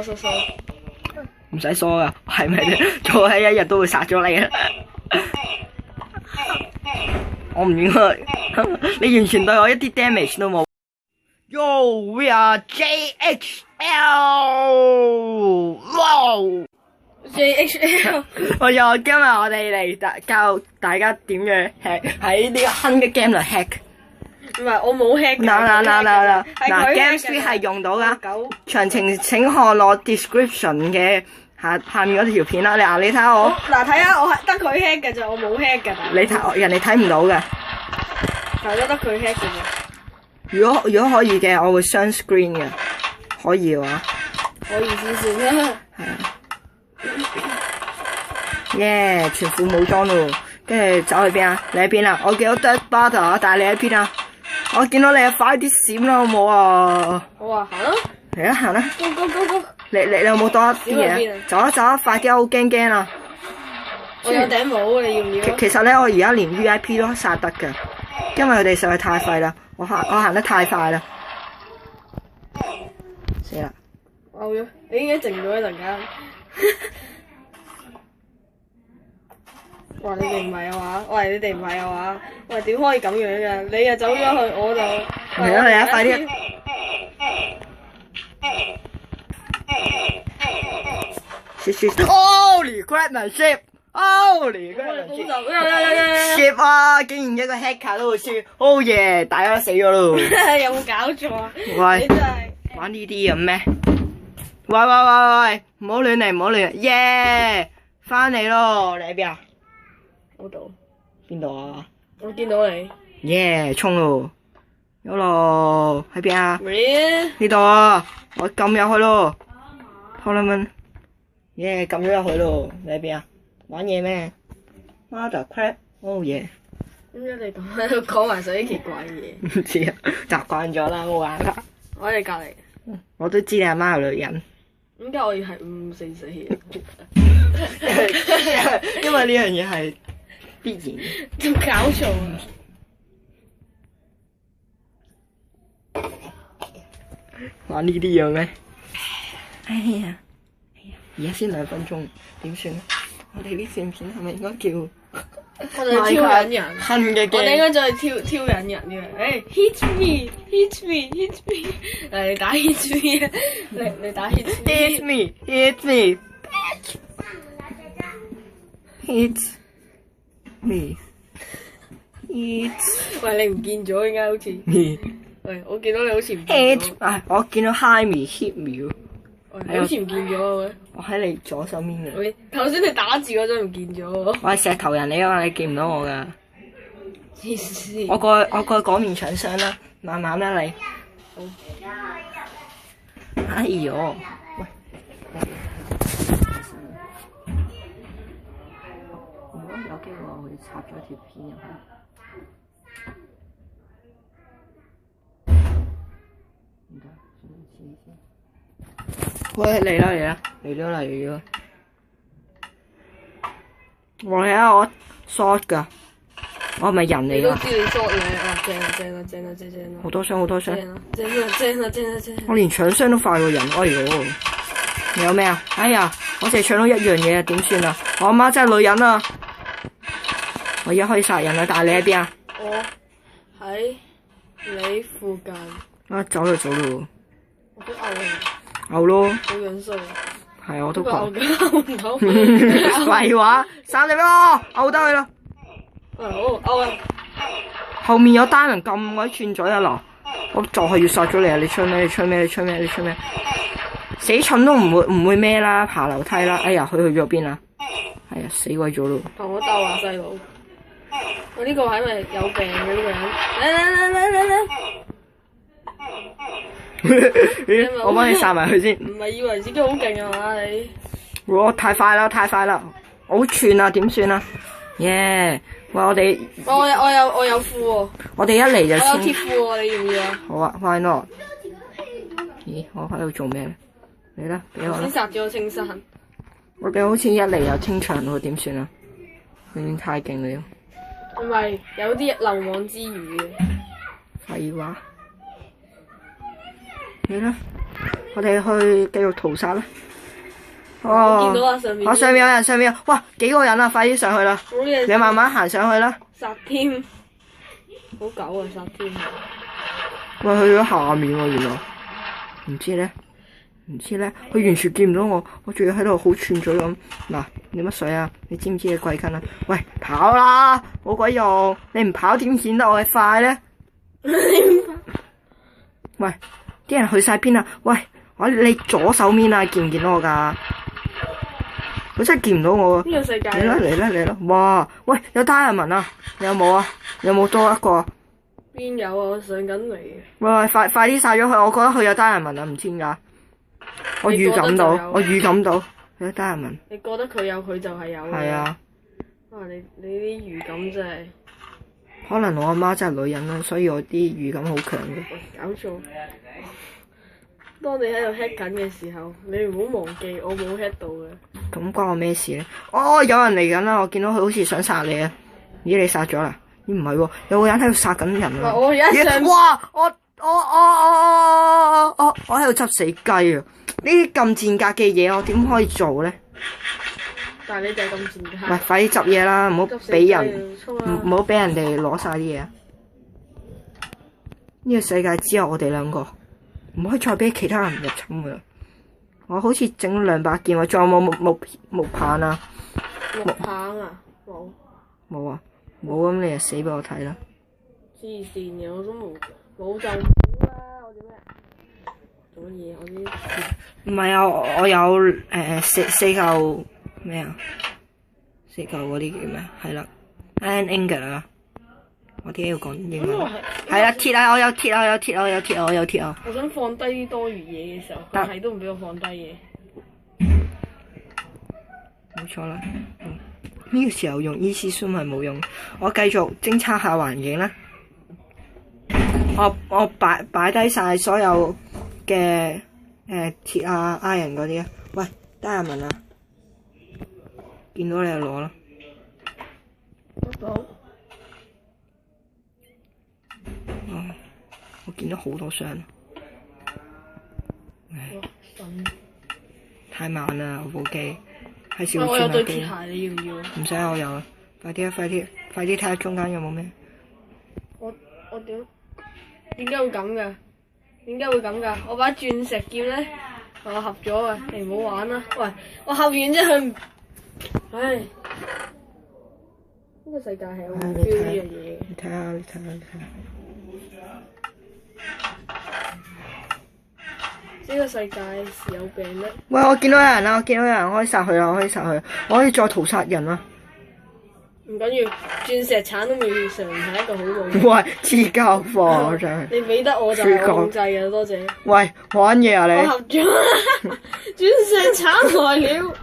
疏。唔使疏噶，係咪啫？做喺一日都會殺咗你啊！我唔應該，你完全對我一啲 damage 都冇。Yo, we are JHL。哇 JHL。今日我哋嚟教大家點樣 hack 喺呢個 Hunger Game 度 hack。唔係，我冇 hack。嗱，Game3 係用到噶。詳情請看我 description 嘅下面嗰條片啦。你睇下我。嗱，睇下我係得佢 hack 嘅咋，我冇 hack 㗎。你睇人哋睇唔到嘅。係咯，得佢 hack 嘅咋。如果可以嘅，我會雙 screen 嘅。可以嘅話。可以先算啦。係啊。耶！全副武裝咯，跟住走去邊啊？你喺邊啊？我見到 Dead Butter 啊，但係你喺邊啊？我見到你啊，快啲閃啦，好唔好啊？好啊，行啦。嚟啦，行啦。Go！你有冇多啲嘢？走啊，快啲啊！好驚啊！我有頂帽，你要唔要？其實咧，我而家連 VIP 都殺得㗎，因為佢哋實在太廢啦，我行得太快啦。死啦！你應該靜咗一陣間。哇！你哋唔係啊嘛？喂，你哋唔係啊嘛？喂，點可以咁樣㗎？你又走咗去，我就嚟啊！快啲！Holy crap！Ship！Holy crap！Ship 啊！竟然一個 hacker 都會輸，Oh yeah！大家都死咗咯！有冇搞錯啊？喂，你真係玩呢啲咁咩？喂！唔好亂嚟！耶！翻嚟咯！你喺邊啊？嗰度。邊度啊？我見到你。耶！衝咯！Hello！喺邊啊？咩？呢度啊！我撳入去咯。Parliament。耶！撳咗入去咯。你喺邊啊？玩嘢咩 ？Mother crap！Oh yeah！點解你咁喺度講埋晒啲奇怪嘢？唔知啊，習慣咗啦，冇辦法。我喺你隔離。我都知你阿媽係女人。點解我要係544嘅？因為呢樣嘢係必然。仲搞錯啊！玩呢啲樣咩？哎呀！而家先2分鐘，點算？我哋呢段片係咪應該叫？我哋挑引人。恨嘅我哋應該再挑引人嘅。hit me！嚟，你打 hit me 啊！你打 hit me！ 喂，你唔見咗，應該好似。喂，我見到你好似唔見咗。我見到 high me，hit me。好似唔見咗嘅。我喺你左手邊嘅。喂，頭先你打字嗰陣唔見咗。我係石頭人嚟㗎嘛，你見唔到我㗎。黐線。我過去嗰面牆上啦，慢慢啦你。好。哎呦！喂。如果有機會，我會插咗條片入去。唔得，先。喂，嚟啦！我睇下我 short 㗎，我係咪人嚟㗎？你都知你 short 嘅啊！正啊！好多傷！正啊！我連搶傷都快過人，哎呦！你有咩啊？哎呀，我淨係搶到一樣嘢啊，點算啊？我阿媽真係女人啊！我而家可以殺人啦，但係你喺邊啊？我喺你附近。啊，走咯！我都嘔你。嘔咯！好樣衰。係啊，我都講。嘔唔到。廢話，殺你咯！嘔得佢啦！好，嘔啊！後面有單人咁鬼串嘴啊嗱！我就係要殺咗你啊！你吹咩？死蠢都唔會咩啦，爬樓梯啦！哎呀，佢去咗邊啊？係啊，死鬼咗咯！同我鬥啊，細佬！我呢個係咪有病嘅呢個人？嚟！我幫你殺埋佢先。唔係以為自己好勁啊嘛你？哇！太快啦！好串啊！點算啊？耶！喂，我哋我有褲喎。我哋一嚟就我有鐵褲喎，你要唔要啊？好啊 ，why not？咦，我喺度做咩咧？嚟啦，俾我啦。先殺咗青山。我哋好似一嚟就清場喎，點算啊？已經太勁啦！唔係有啲漏網之魚嘅。廢話。嚟啦！我哋去繼續屠殺啦。我見到啊上面。上面有人，上面有，哇幾個人啊！快啲上去啦！你慢慢行上去啦。殺添，好狗啊殺添。喂，去咗下面喎，原來。唔知咧，佢完全見唔到我，我仲要喺度好串嘴咁。嗱，你乜水啊？你知唔知你貴庚啊？喂，跑啦，冇鬼用！你唔跑點見得我嘅快咧？喂，啲人去晒邊啊？喂，你左手面啊，見唔見到我㗎？佢真係見唔到我喎。呢個世界。嚟啦！哇，喂，有單人文啊？有冇啊？有冇多一個啊？邊有啊？我上緊嚟嘅。喂，快啲殺咗佢！我覺得佢有單人文啊，唔知點解。我預感到有單人文。你覺得佢有，佢就係有。係啊。哇！你啲預感真係。可能我阿媽真係女人啦，所以我啲預感好強嘅。搞錯！當你喺度 hit 緊嘅時候，你唔好忘記我冇 hit 到嘅。咁關我咩事咧？哦，有人嚟緊啦！我見到佢好似想殺你啊！咦，你殺咗啦？咦，唔係喎，有個人喺度殺緊人啊！我而家上。哇！我喺度執死雞啊！呢啲咁賤格嘅嘢，我點可以做咧？但係你就係咁賤格。喂，快啲執嘢啦，唔好俾人，唔好俾人哋攞晒啲嘢。呢個世界只有我哋兩個，唔可以再俾其他人入侵噶啦。我好似整2把劍喎，仲有冇木棒啊？木棒啊？冇。冇啊？冇咁你就死俾我睇啦！黐線嘅，我都冇就冇啦，我做咩？做乜嘢？我啲唔係啊，我有四嚿咩啊？4嚿嗰啲叫咩？係啦 ，iron ingot 啊！我點解要講英文？係啦，鐵啊！我有鐵啊！我想放低啲多餘嘢嘅時候，但係都唔俾我放低嘢。冇錯啦。呢個時候用 Easy Zoom 係冇用，我繼續偵測下環境啦。我擺低晒所有嘅鐵啊、iron 嗰啲啊。喂，得人問啊，見到你就攞啦。好。我見到好多箱。太慢啦，我部機。我有對鐵鞋，你要唔要？唔使，我有啦。快啲睇下中間有冇咩？我點解會咁噶？我把鑽石劍咧，我合咗啊！你唔好玩啦！喂，我合完之後佢唔，唉，呢個世界係好唔 feel 呢樣嘢。你睇下。呢個世界是有病咧。喂，我見到有人啦，我可以殺佢啦，我可以再屠殺人啦。唔緊要，鑽石鏟都未嘗唔係一個好武器。喂，黐膠貨真係。你俾得我就係我控制嘅，多謝。喂，玩嘢啊你！我合咗啦，鑽石鏟來了。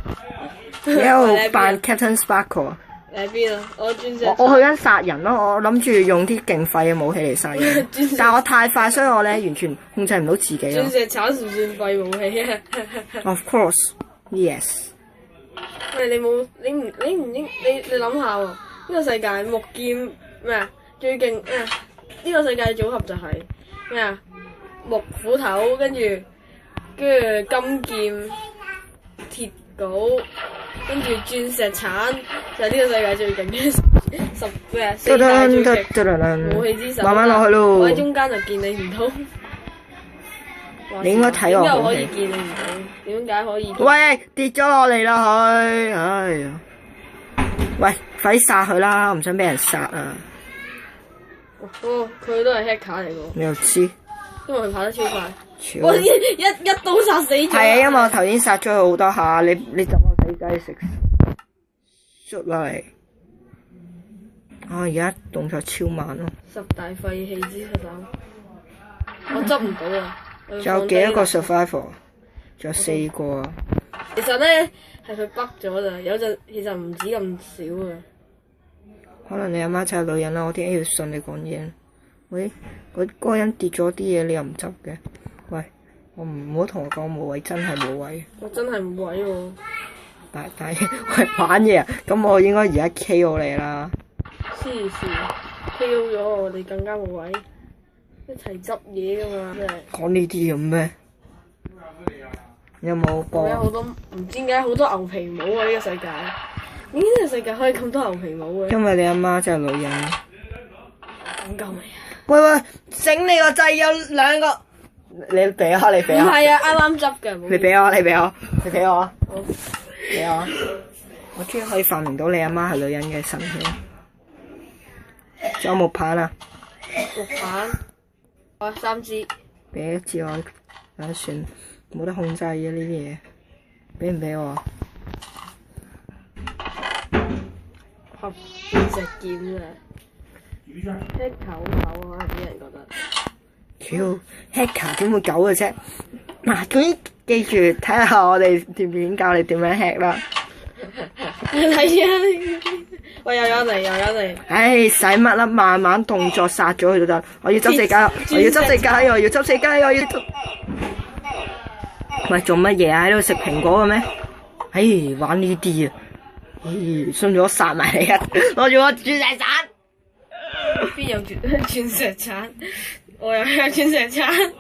你喺度扮 Captain Sparkle 啊？你喺邊啊？我鑽石。我去緊殺人咯，我諗住用啲勁廢嘅武器嚟殺人，但係我太快，所以我咧完全控制唔到自己咯。鑽石鏟算唔算廢武器啊？Of course, yes。喂，你諗下喎？呢個世界木劍咩啊？最勁咩？呢個世界組合就係咩啊？木斧頭，跟住金劍、鐵鎬，跟住鑽石鏟，就係呢個世界最勁嘅4大最勁武器之首。慢慢落去咯。我喺中間就見你唔到。你應該睇我武器。點解可以見你唔到？點解可以？喂，跌咗落嚟啦佢，哎呀！喂，快啲殺佢啦，我唔想俾人殺啊！哦，佢都係 hacker 嚟㗎。你又知？因為佢跑得超快。我一刀殺死咗。係啊，因為我頭先殺咗佢好多下，你就我死雞食出嚟。而家動作超慢咯。10大廢棄之首，我執唔到啊！仲有幾多個 survival？ 仲有4個啊！其實咧係佢 bug 咗咋，有陣其實唔止咁少啊。可能你阿媽真係女人啦，我點解要信你講嘢？喂，嗰個人跌咗啲嘢，你又唔執嘅？喂，我唔好同我講冇位，真係冇位。我真係冇位喎。但喂玩嘢啊！咁我應該而家 KO 你啦。黐線 KO 咗我哋更加冇位，一齊執嘢噶嘛，真係。講呢啲咁咩？有冇波？有好多唔知點解好多牛皮帽啊！呢個世界，點解呢個世界可以咁多牛皮帽嘅？因為你阿媽真係女人。咁夠未啊？喂喂，整你個掣有兩個，你俾啊，你俾啊。唔係啊，啱啱執嘅。你俾我，你俾我，你俾我啊！好，俾我。我終於可以發明到你阿媽係女人嘅神器。仲有木棒啊？木棒，我3支。俾一支我，算冇得控制嘅呢啲嘢，俾唔俾我？合變石劍啊！黑球啊！可能啲人覺得。屌 hacker 點會狗嘅啫？嗱，總之記住睇下我哋條片教你點樣 hack 啦。係啊！喂，又有嚟。唉，使乜啦？慢慢動作殺咗佢就得。我要執死雞，我要執死雞，我要執死雞，我要。喂，做乜嘢啊？喺度食蘋果嘅咩？唉，玩呢啲啊！唉，信咗我殺埋你啊！攞住我鑽石鏟。邊有鑽石鏟？我又有鑽石鏟。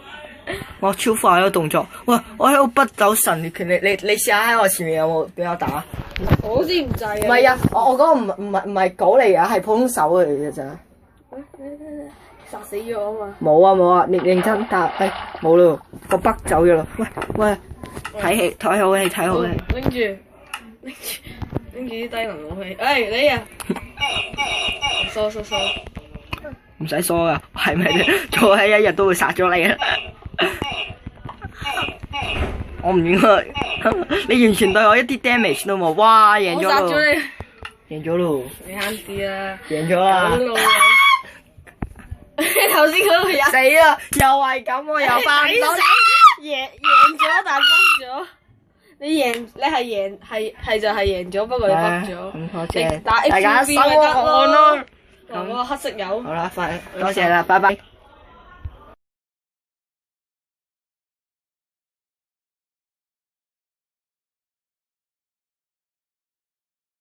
我超快個動作，喂！我喺度不走神列拳，你試下喺我前面有冇俾我打？我先唔制啊！唔係啊，我嗰個唔係狗嚟噶，係普通手嚟嘅咋。殺死咗啊嘛！冇啊，你認真打，冇咯，個北走咗咯。喂，睇好戲。拎住啲低能武器，你啊！疏，唔使疏噶，係咪啫？做喺一日都會殺咗你啊！我唔應該，你完全對我一啲 damage 都冇，哇！贏咗咯！我殺咗你，贏咗咯！你慳啲啦！贏咗啦！頭先嗰度有死啦！又係咁，我又翻唔到你，贏咗但崩咗。你係贏係就係贏咗，不過你崩咗。咁多謝打大家收我咯。嗰個黑色油。好啦，快多謝啦，拜拜。